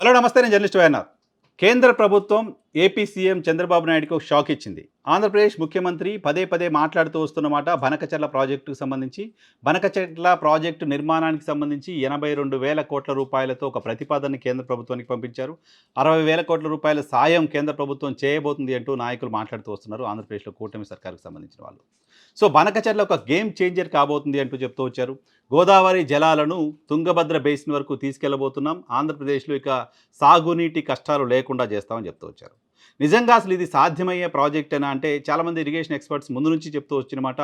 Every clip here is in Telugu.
హలో నమస్తే, నేను జర్నలిస్ట్ వైఎన్ఆర్. కేంద్ర ప్రభుత్వం ఏపీ సీఎం చంద్రబాబు నాయుడుకి ఒక షాక్ ఇచ్చింది. ఆంధ్రప్రదేశ్ ముఖ్యమంత్రి పదే పదే మాట్లాడుతూ వస్తున్నమాట బనకచెర్ల ప్రాజెక్టుకు సంబంధించి. బనకచెర్ల ప్రాజెక్టు నిర్మాణానికి సంబంధించి 82,000 కోట్ల రూపాయలతో ఒక ప్రతిపాదనని కేంద్ర ప్రభుత్వానికి పంపించారు. 60,000 కోట్ల రూపాయల సాయం కేంద్ర ప్రభుత్వం చేయబోతుంది అంటూ నాయకులు మాట్లాడుతూ వస్తున్నారు ఆంధ్రప్రదేశ్లో కూటమి సర్కారుకు సంబంధించిన వాళ్ళు. సో బనకచెర్ల ఒక గేమ్ చేంజర్ కాబోతుంది అంటూ చెప్తూ వచ్చారు. గోదావరి జలాలను తుంగభద్ర బేసిన్ వరకు తీసుకెళ్లబోతున్నాం, ఆంధ్రప్రదేశ్లో ఇక సాగునీటి కష్టాలు లేకుండా చేస్తామని చెప్తూ వచ్చారు. నిజంగా అసలు ఇది సాధ్యమయ్యే ప్రాజెక్ట్ అని అంటే చాలామంది ఇరిగేషన్ ఎక్స్పర్ట్స్ ముందు నుంచి చెప్తూ వచ్చినమాట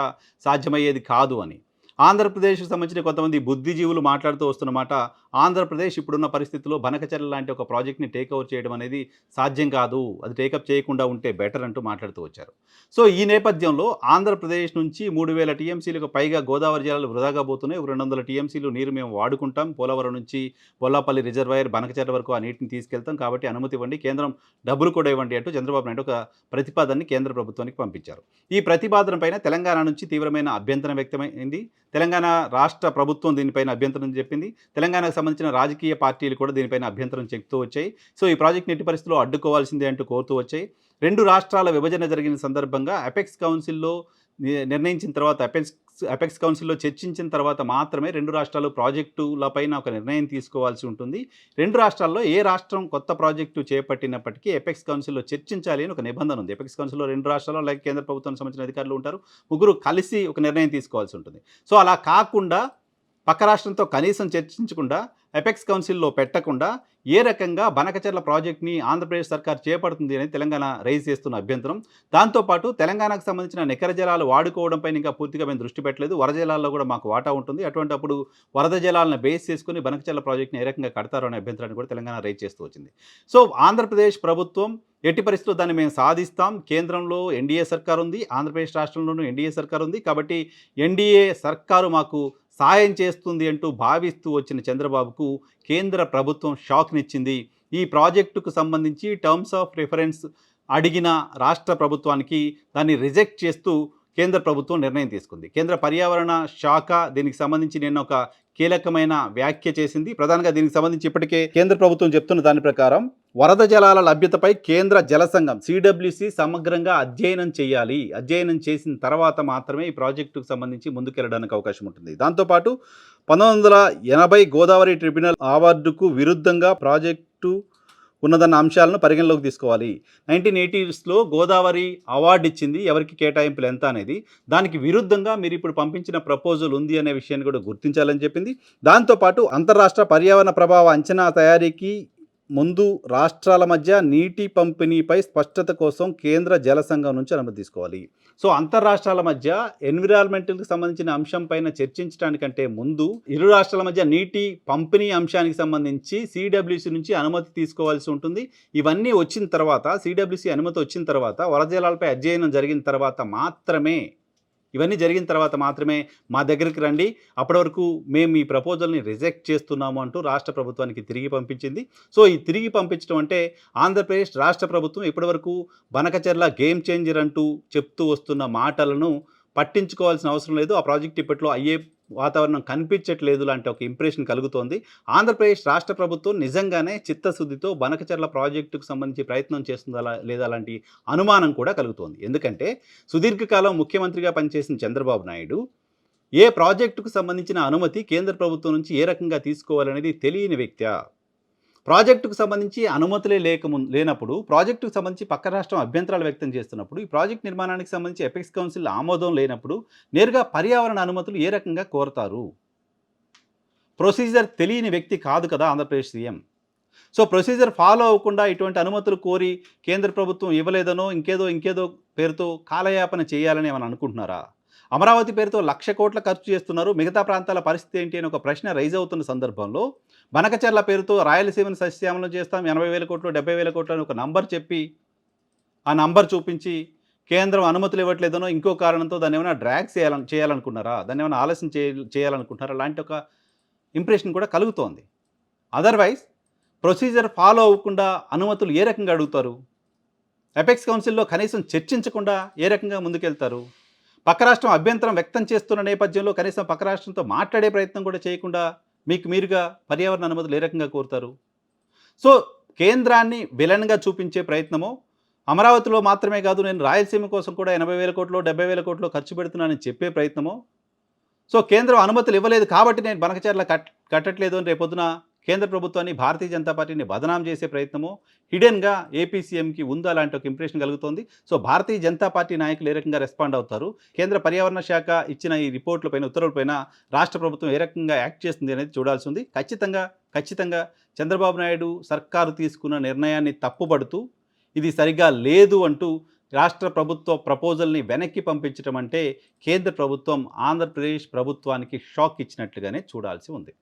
సాధ్యమయ్యేది కాదు అని. ఆంధ్రప్రదేశ్కి సంబంధించిన కొంతమంది బుద్ధిజీవులు మాట్లాడుతూ వస్తున్నమాట ఆంధ్రప్రదేశ్ ఇప్పుడున్న పరిస్థితుల్లో బనకచెర్ల లాంటి ఒక ప్రాజెక్ట్ని టేక్ ఓవర్ చేయడం అనేది సాధ్యం కాదు, అది టేకప్ చేయకుండా ఉంటే బెటర్ అంటూ మాట్లాడుతూ వచ్చారు. సో ఈ నేపథ్యంలో ఆంధ్రప్రదేశ్ నుంచి 3,000 టీఎంసీలకు పైగా గోదావరి జలాలు వృధాగా పోతున్నాయి. 200 టీఎంసీలు నీరు మేము వాడుకుంటాం, పోలవరం నుంచి బొల్లాపల్లి రిజర్వాయర్ బనకచెర్ల వరకు ఆ నీటిని తీసుకెళ్తాం, కాబట్టి అనుమతి ఇవ్వండి, కేంద్రం డబ్బులు కూడా ఇవ్వండి అంటూ చంద్రబాబు నాయుడు ఒక ప్రతిపాదనని కేంద్ర ప్రభుత్వానికి పంపించారు. ఈ ప్రతిపాదన పైన తెలంగాణ నుంచి తీవ్రమైన అభ్యంతరం వ్యక్తమైంది. తెలంగాణ రాష్ట్ర ప్రభుత్వం దీనిపైన అభ్యంతరం చెప్పింది. తెలంగాణకు సంబంధించిన రాజకీయ పార్టీలు కూడా దీనిపైన అభ్యంతరం చెప్తూ వచ్చాయి. సో ఈ ప్రాజెక్ట్ ఎట్టి పరిస్థితుల్లో అడ్డుకోవాల్సిందే అంటూ కోరుతూ వచ్చాయి. 2 రాష్ట్రాల విభజన జరిగిన సందర్భంగా అపెక్స్ కౌన్సిల్లో నిర్ణయించిన తర్వాత అపెక్స్ కౌన్సిల్లో చర్చించిన తర్వాత మాత్రమే 2 రాష్ట్రాలు ప్రాజెక్టులపైన ఒక నిర్ణయం తీసుకోవాల్సి ఉంటుంది. 2 రాష్ట్రాల్లో ఏ రాష్ట్రం కొత్త ప్రాజెక్టు చేపట్టినప్పటికీ అపెక్స్ కౌన్సిల్లో చర్చించాలి అని ఒక నిబంధన ఉంది. అపెక్స్ కౌన్సిల్లో 2 రాష్ట్రాలు అలాగే కేంద్ర ప్రభుత్వానికి సంబంధించిన అధికారులు ఉంటారు. ముగ్గురు కలిసి ఒక నిర్ణయం తీసుకోవాల్సి ఉంటుంది. సో అలా కాకుండా పక్క రాష్ట్రంతో కనీసం చర్చించకుండా అపెక్స్ కౌన్సిల్లో పెట్టకుండా ఏ రకంగా బనకచెర్ల ప్రాజెక్ట్ని ఆంధ్రప్రదేశ్ సర్కార్ చేపడుతుంది అనేది తెలంగాణ రైజ్ చేస్తున్న అభ్యంతరం. దాంతోపాటు తెలంగాణకు సంబంధించిన నికర జలాలు వాడుకోవడంపై ఇంకా పూర్తిగా మేము దృష్టి పెట్టలేదు, వరద జలాల్లో కూడా మాకు వాటా ఉంటుంది, అటువంటప్పుడు వరద జలాలను బేస్ చేసుకుని బనకచెర్ల ప్రాజెక్ట్ని ఏ రకంగా కడతారు అనే అభ్యంతరాన్ని కూడా తెలంగాణ రైజ్ చేస్తూ వచ్చింది. సో ఆంధ్రప్రదేశ్ ప్రభుత్వం ఎట్టి పరిస్థితుల్లో దాన్ని మేము సాధిస్తాం, కేంద్రంలో ఎన్డీఏ సర్కార్ ఉంది, ఆంధ్రప్రదేశ్ రాష్ట్రంలోనూ ఎన్డీఏ సర్కార్ ఉంది, కాబట్టి ఎన్డీఏ సర్కారు మాకు సాయం చేస్తుంది అంటూ భావిస్తూ వచ్చిన చంద్రబాబుకు కేంద్ర ప్రభుత్వం షాక్నిచ్చింది. ఈ ప్రాజెక్టుకు సంబంధించి టర్మ్స్ ఆఫ్ రిఫరెన్స్ అడిగిన రాష్ట్ర ప్రభుత్వానికి దాన్ని రిజెక్ట్ చేస్తూ కేంద్ర ప్రభుత్వం నిర్ణయం తీసుకుంది. కేంద్ర పర్యావరణ శాఖ దీనికి సంబంధించి నిన్న ఒక కీలకమైన వ్యాఖ్య చేసింది. ప్రధానంగా దీనికి సంబంధించి ఇప్పటికే కేంద్ర ప్రభుత్వం చెప్తున్న దాని ప్రకారం వరద జలాల లభ్యతపై కేంద్ర జల సంఘం సిడబ్ల్యూసి సమగ్రంగా అధ్యయనం చేయాలి. అధ్యయనం చేసిన తర్వాత మాత్రమే ఈ ప్రాజెక్టుకు సంబంధించి ముందుకెళ్లడానికి అవకాశం ఉంటుంది. దాంతోపాటు 1980 గోదావరి ట్రిబ్యునల్ అవార్డుకు విరుద్ధంగా ప్రాజెక్టు ఉన్నదన్న అంశాలను పరిగణలోకి తీసుకోవాలి. 1980స్లో గోదావరి అవార్డు ఇచ్చింది, ఎవరికి కేటాయింపులు ఎంత అనేది, దానికి విరుద్ధంగా మీరు ఇప్పుడు పంపించిన ప్రపోజల్ ఉంది అనే విషయాన్ని కూడా గుర్తించాలని చెప్పింది. దాంతోపాటు అంతర్రాష్ట్ర పర్యావరణ ప్రభావ అంచనా తయారీకి ముందు రాష్ట్రాల మధ్య నీటి పంపిణీపై స్పష్టత కోసం కేంద్ర జల సంఘం నుంచి అనుమతి తీసుకోవాలి. సో అంతర్రాష్ట్రాల మధ్య ఎన్విరాన్మెంట్కి సంబంధించిన అంశం పైన చర్చించడానికంటే ముందు ఇరు రాష్ట్రాల మధ్య నీటి పంపిణీ అంశానికి సంబంధించి సిడబ్ల్యూసి నుంచి అనుమతి తీసుకోవాల్సి ఉంటుంది. ఇవన్నీ వచ్చిన తర్వాత, సిడబ్ల్యూసి అనుమతి వచ్చిన తర్వాత, వరద జలాలపై అధ్యయనం జరిగిన తర్వాత మాత్రమే, ఇవన్నీ జరిగిన తర్వాత మాత్రమే మా దగ్గరికి రండి, అప్పటి వరకు మేము ఈ ప్రపోజల్ని రిజెక్ట్ చేస్తున్నాము అంటూ రాష్ట్ర ప్రభుత్వానికి తిరిగి పంపించింది. సో ఈ తిరిగి పంపించడం అంటే ఆంధ్రప్రదేశ్ రాష్ట్ర ప్రభుత్వం ఇప్పటివరకు బనకచెర్ల గేమ్ చేంజర్ అంటూ చెప్తూ వస్తున్న మాటలను పట్టించుకోవాల్సిన అవసరం లేదు, ఆ ప్రాజెక్ట్ ఇప్పట్లో అయ్యే వాతావరణం కనిపించట్లేదు లాంటి ఒక ఇంప్రెషన్ కలుగుతోంది. ఆంధ్రప్రదేశ్ రాష్ట్ర ప్రభుత్వం నిజంగానే చిత్తశుద్ధితో బనకచెర్ల ప్రాజెక్టుకు సంబంధించి ప్రయత్నం చేస్తుందా లేదా లాంటి అనుమానం కూడా కలుగుతోంది. ఎందుకంటే సుదీర్ఘకాలం ముఖ్యమంత్రిగా పనిచేసిన చంద్రబాబు నాయుడు ఏ ప్రాజెక్టుకు సంబంధించిన అనుమతి కేంద్ర ప్రభుత్వం నుంచి ఏ రకంగా తీసుకోవాలనేది తెలియని వ్యక్తి. ప్రాజెక్టుకు సంబంధించి అనుమతులే లేనప్పుడు, ప్రాజెక్టుకు సంబంధించి పక్క రాష్ట్రం అభ్యంతరాలు వ్యక్తం చేస్తున్నప్పుడు, ఈ ప్రాజెక్ట్ నిర్మాణానికి సంబంధించి అపెక్స్ కౌన్సిల్ ఆమోదం లేనప్పుడు నేరుగా పర్యావరణ అనుమతులు ఏ రకంగా కోరతారు? ప్రొసీజర్ తెలియని వ్యక్తి కాదు కదా Andhra Pradesh CM. So procedure follow అవ్వకుండా ఇటువంటి అనుమతులు కోరి కేంద్ర ప్రభుత్వం ఇవ్వలేదనో ఇంకేదో పేరుతో కాలయాపన చేయాలని ఏమైనా అనుకుంటున్నారా? అమరావతి పేరుతో 1,00,000 కోట్ల ఖర్చు చేస్తున్నారు, మిగతా ప్రాంతాల పరిస్థితి ఏంటి అని ఒక ప్రశ్న రైజ్ అవుతున్న సందర్భంలో బనకచెర్ల పేరుతో రాయలసీమను సస్యశ్యామలం చేస్తాం, 80,000 కోట్లు 70,000 కోట్లు అని ఒక నంబర్ చెప్పి, ఆ నంబర్ చూపించి కేంద్రం అనుమతులు ఇవ్వట్లేదనో ఇంకో కారణంతో దాన్ని ఏమైనా డ్రాగ్ చేయాలనుకున్నారా, దాన్ని ఏమైనా ఆలస్యం చేయాలనుకుంటున్నారా లాంటి ఒక ఇంప్రెషన్ కూడా కలుగుతోంది. అదర్వైజ్ ప్రొసీజర్ ఫాలో అవ్వకుండా అనుమతులు ఏ రకంగా అడుగుతారు? అపెక్స్ కౌన్సిల్లో కనీసం చర్చించకుండా ఏ రకంగా ముందుకెళ్తారు? పక్క రాష్ట్రం అభ్యంతరం వ్యక్తం చేస్తున్న నేపథ్యంలో కనీసం పక్క రాష్ట్రంతో మాట్లాడే ప్రయత్నం కూడా చేయకుండా మీరుగా పర్యావరణ అనుమతులు ఏ రకంగా కోరుతారు? సో కేంద్రాన్ని విలన్గా చూపించే ప్రయత్నమో, అమరావతిలో మాత్రమే కాదు నేను రాయలసీమ కోసం కూడా 80,000 కోట్లో 70,000 కోట్లో ఖర్చు పెడుతున్నానని చెప్పే ప్రయత్నమో, సో కేంద్రం అనుమతులు ఇవ్వలేదు కాబట్టి నేను బనకచెర్ల కట్టట్లేదు అని రేపొద్దున కేంద్ర ప్రభుత్వాన్ని భారతీయ జనతా పార్టీని బదనాం చేసే ప్రయత్నమో హిడెన్‌గా ఏపీ సీఎంకి ఉందా అలాంటి ఒక ఇంప్రెషన్ కలుగుతోంది. సో భారతీయ జనతా పార్టీ నాయకులు ఏ రకంగా రెస్పాండ్ అవుతారు? కేంద్ర పర్యావరణ శాఖ ఇచ్చిన ఈ రిపోర్ట్‌లపైన, ఉత్తర్వులపైన రాష్ట్ర ప్రభుత్వం ఏ రకంగా యాక్ట్ చేస్తుంది అనేది చూడాల్సి ఉంది. ఖచ్చితంగా చంద్రబాబు నాయుడు సర్కారు తీసుకున్న నిర్ణయాన్ని తప్పుపడుతూ, ఇది సరిగ్గా లేదు అంటూ రాష్ట్ర ప్రభుత్వ ప్రపోజల్‌ని వెనక్కి పంపించటం అంటే కేంద్ర ప్రభుత్వం ఆంధ్రప్రదేశ్ ప్రభుత్వానికి షాక్ ఇచ్చినట్లుగానే చూడాల్సి ఉంది.